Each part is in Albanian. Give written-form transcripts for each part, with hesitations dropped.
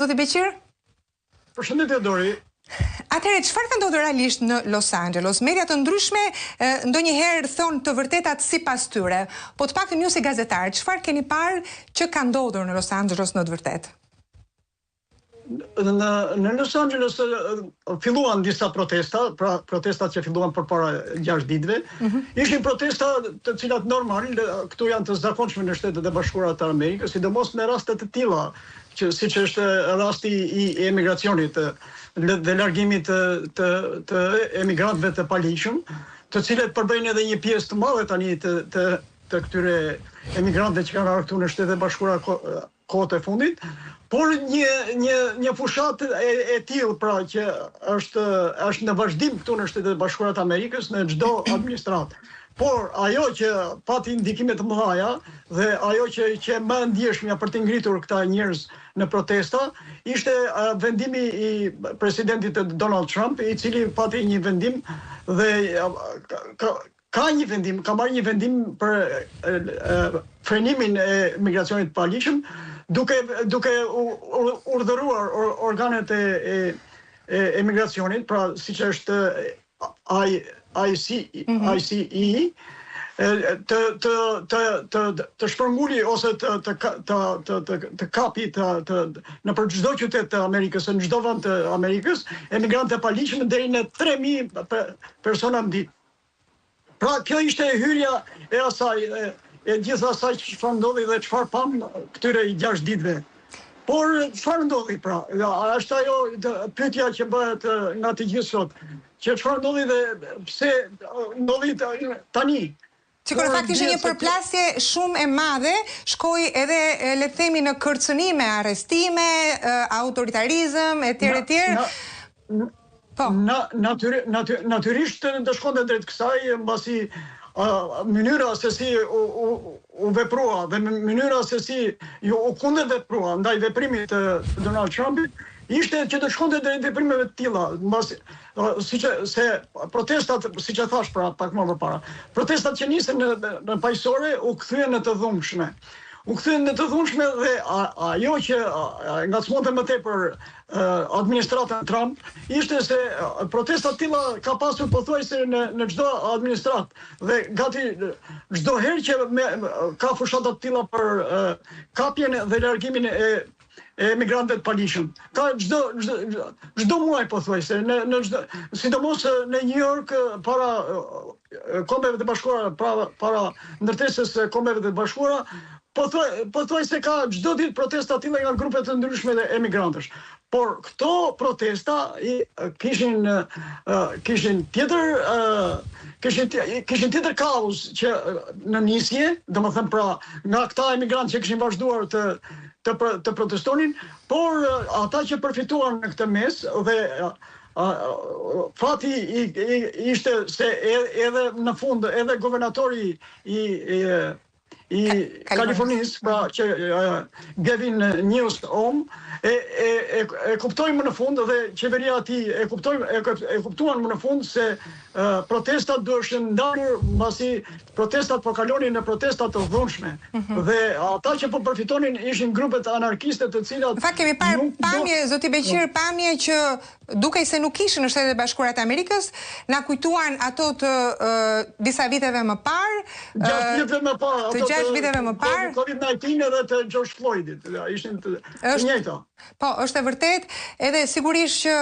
Zoti Beqir? Përshëndetje Dori. Atëherë, çfarë ka ndodhur realisht në Los Angeles? Media të ndryshme ndonjëherë thonë të vërtetat sipas tyre, po të paktën ju si gazetar, çfarë keni parë që ka ndodhur në Los Angeles në të vërtetë? Në Los Angeles filluan disa protesta, pra protestat që filluan përpara 6 ditëve. Ishin protesta të cilat normal këtu janë të zakonshme në Shtetet e Bashkuara të Amerikës, sidomos në raste të tilla, siç është rasti i emigracionit dhe largimit të emigrantëve të paligjshëm, të cilët përbëjnë edhe një pjesë të madhe tani të këtyre emigrantëve që kanë ardhur këtu në Shtetet e Bashkuara kohët e fundit. Por një fushat e tillë pra që është në vazhdim këtu në Shtetet e Bashkuara të Amerikës në çdo administratë. Por ajo që pati ndikime të mëdha dhe ajo që më ndjeshmja për të ngritur këta njerëz në protesta ishte vendimi i presidentit Donald Trump, i cili pati një vendim dhe ka marrë një vendim për frenimin e migracionit të paligjshëm, duke urdhëruar organet e emigracionit, pra siç është ICE, të shpërnguli ose të kapi në për çdo qytet të Amerikës, në çdo vend të Amerikës, emigrantë të paligjshëm deri në 3.000 persona në ditë. Pra kjo ishte hyrja e asaj, e gjithë asaj që çfarë ndodhi dhe çfarë pam këtyre 6 ditëve. Por çfarë ndodhi pra? Është ajo pyetja që bëhet nga të gjithë sot, që çfarë ndodhi dhe pse ndodhi tani. Sikur në fakt ishte një përplasje shumë e madhe, shkoi edhe le të themi në kërcënime, arrestime, autoritarizëm etj. Po. Natyrisht do shkonte drejt kësaj, mbasi mënyra se si u veprua dhe mënyra se si u kundërveprua ndaj veprimit të Donald Trumpit, ishte që të shkonte drejt veprimeve të tilla, mbasi se protestat, siç e thash pra pak më përpara, protestat që nisën në paqësore u kthyen në të dhunshme. U kthyen në të dhunshme dhe ajo që ngacmonte më tepër administratën Trump ishte se protestat tilla ka pasur pothuajse në çdo administratë dhe gati çdo herë që ka fushata të tilla për kapjen dhe largimin e emigrantëve të paligjshëm. Ka çdo muaj pothuajse, sidomos në New York para Kombeve të Bashkuara, para ndërtesës së Kombeve të Bashkuara, pothuajse ka çdo ditë protesta të tilla nga grupe të ndryshme të emigrantësh. Por këto protesta kishin tjetër kauzë që në nisje, domethënë pra nga këta emigrantë që kishin vazhduar të protestonin, por ata që përfituan në këtë mes dhe fati ishte se edhe në fund edhe guvernatori i Kalifornisë, pra që Gavin Newsom, e kuptojnë më në fund dhe qeveria e tij e kuptuan më në fund se protestat duheshin ndarur, mbasi protestat po kalonin në protesta të dhunshme. Dhe ata që po përfitonin ishin grupet anarkiste të cilat... Në fakt kemi parë pamje, zoti Beqir, pamje që dukej se nuk ishin në Shtetet e Bashkuara të Amerikës, na kujtuan ato të disa viteve më parë, të 6 viteve më parë, COVID-19 edhe të George Floydit, ishin të njëjta. Po, është e vërtet, edhe sigurisht që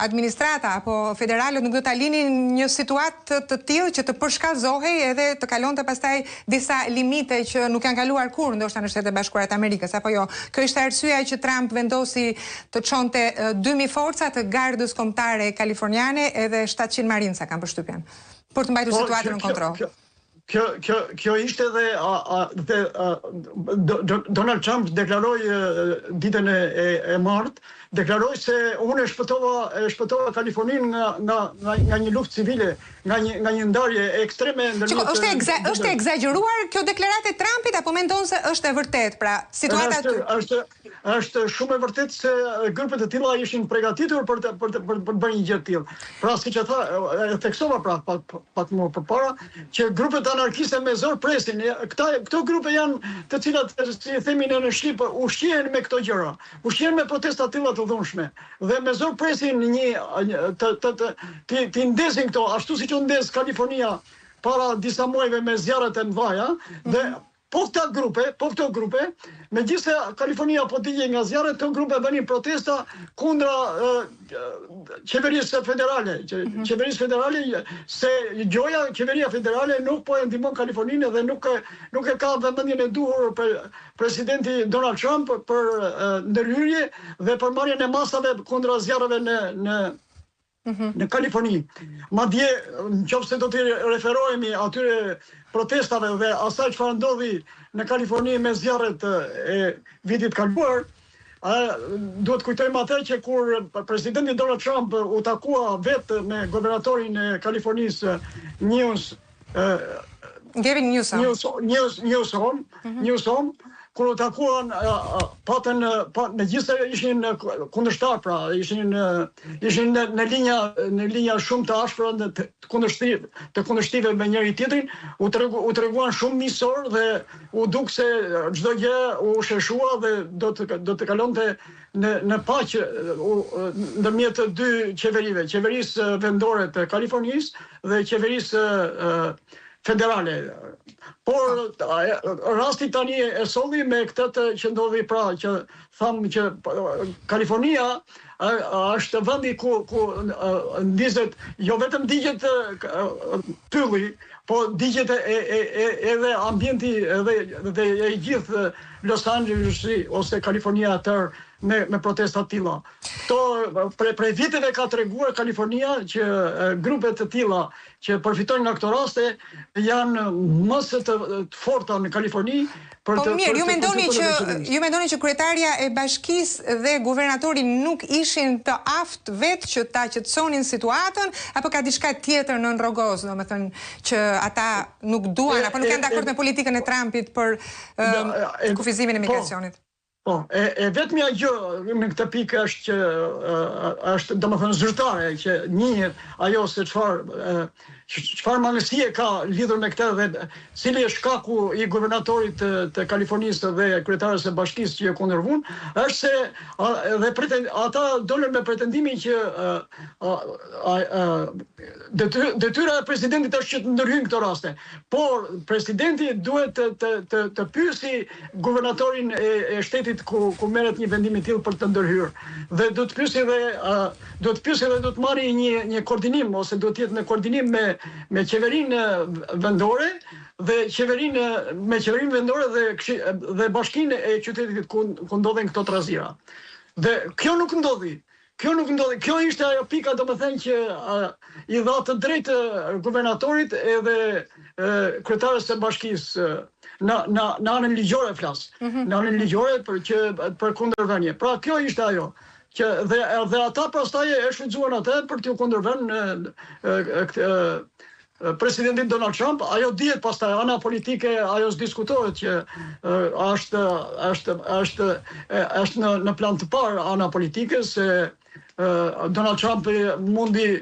administrata apo federalët nuk do ta linin një situatë të tillë që të përshkallëzohej edhe të kalonte pastaj disa limite që nuk janë kaluar kurrë ndoshta në Shtetet e Bashkuara të Amerikës, apo jo. Kjo ishte arsyeja që Trump vendosi të çonte 2000 forca të gardës kombëtare kaliforniane edhe 700 marinca kanë përshtypjen për të mbajtur situatën në kontroll. Kjo ishte dhe Donald Trump deklaroi ditën e martë, deklaroi se unë e shpëtova Kaliforninë nga një luftë civile, nga një ndarje ekstreme ndërmjet. Është e egzageruar kjo deklaratë e Trumpit apo mendon se është e vërtetë, pra situata është shumë e vërtetë se grupet e tilla ishin përgatitur për të bërë një gjë të tillë. Pra siç e tha, e theksova pra pak më përpara që grupet anarkiste me zor presin. Këto grupe janë të cilat, si themi në Shqip, ushqehen me këto gjëra. Ushqehen me protesta të tilla të dhunshme. Dhe me zor presin të ndesin këto, ashtu siç u ndes Kalifornia para disa muajve me zjarret e mëdha, dhe po këto grupe, megjithëse Kalifornia po digje nga zjarret, këto grupe bënin protesta kundra qeverisë federale. Qeverisë federale, se gjoja qeveria federale nuk po e ndihmon Kaliforninë dhe nuk e ka vëmendjen e duhur për presidenti Donald Trump për ndërhyrje dhe për marrjen e masave kundra zjarreve në Kaliforni. Madje, nëse do të referohemi atyre protestave dhe asaj çfarë ndodhi në Kaliforni me zjarret e vitit kaluar, duhet kujtojmë atë që kur presidenti Donald Trump u takua vetë me guvernatorin e Kalifornisë Newsom, kur u takuan, patën në gjithë ishin kundërshtar, pra ishin në linja shumë të ashpra të kundërshtive me njëri tjetrin, u treguan shumë miqësor dhe u duk se çdo gjë u sheshua dhe do të kalonte në paqe ndërmjet të dy qeverive, qeverisë vendore të Kalifornisë dhe qeverisë federale. Por rasti tani e solli me këtë që ndodhi, pra që thamë që Kalifornia është vendi ku ndizet, jo vetëm digjet pylli, po digjet edhe ambienti dhe e gjithë Los Angeles ose Kalifornia atër me protestat tilla. Këto prej viteve ka treguar Kalifornia që grupet të tilla që përfitojnë nga këto raste janë mëse të forta në Kaliforni. Po mirë, ju mendoni që kryetarja e bashkisë dhe guvernatori nuk ishin të aftë vetë që ta qetësonin situatën, apo ka diçka tjetër në rrogos, domethënë që ata nuk duan apo nuk janë dakord me politikën e Trumpit për kufizimin e migracionit? Po, e vetmja gjë në këtë pikë është që është domethënë zyrtare, që njihet ajo se çfarë mangësie ka lidhur me këtë dhe cili është shkaku i guvernatorit të Kalifornisë dhe kryetarës së bashkisë që e kundërvun, është se ata dolën me pretendimin që detyra e presidentit është që të ndërhyjnë këto raste. Por presidenti duhet të pyesi guvernatorin e shtetit ku merret një vendim i tillë për të ndërhyrë. Dhe do të pyesi dhe do të marrë një koordinim, ose do të jetë në koordinim me qeverinë vendore dhe me qeverinë vendore dhe bashkinë e qytetit ku ndodhen këto trazira. Dhe kjo nuk ndodhi. Kjo ishte ajo pika, domethënë, që i dha të drejtë guvernatorit edhe kryetarës së bashkisë në anën ligjore flas. Në anën ligjore për kundërvënie. Pra kjo ishte ajo. Dhe ata pastaj e shfrytzuan atë për t'u kundërvënë presidentin Donald Trump. Ajo dihet pastaj, ana politike, ajo s'diskutohet që është në plan të parë ana politike, se Donald Trump mundi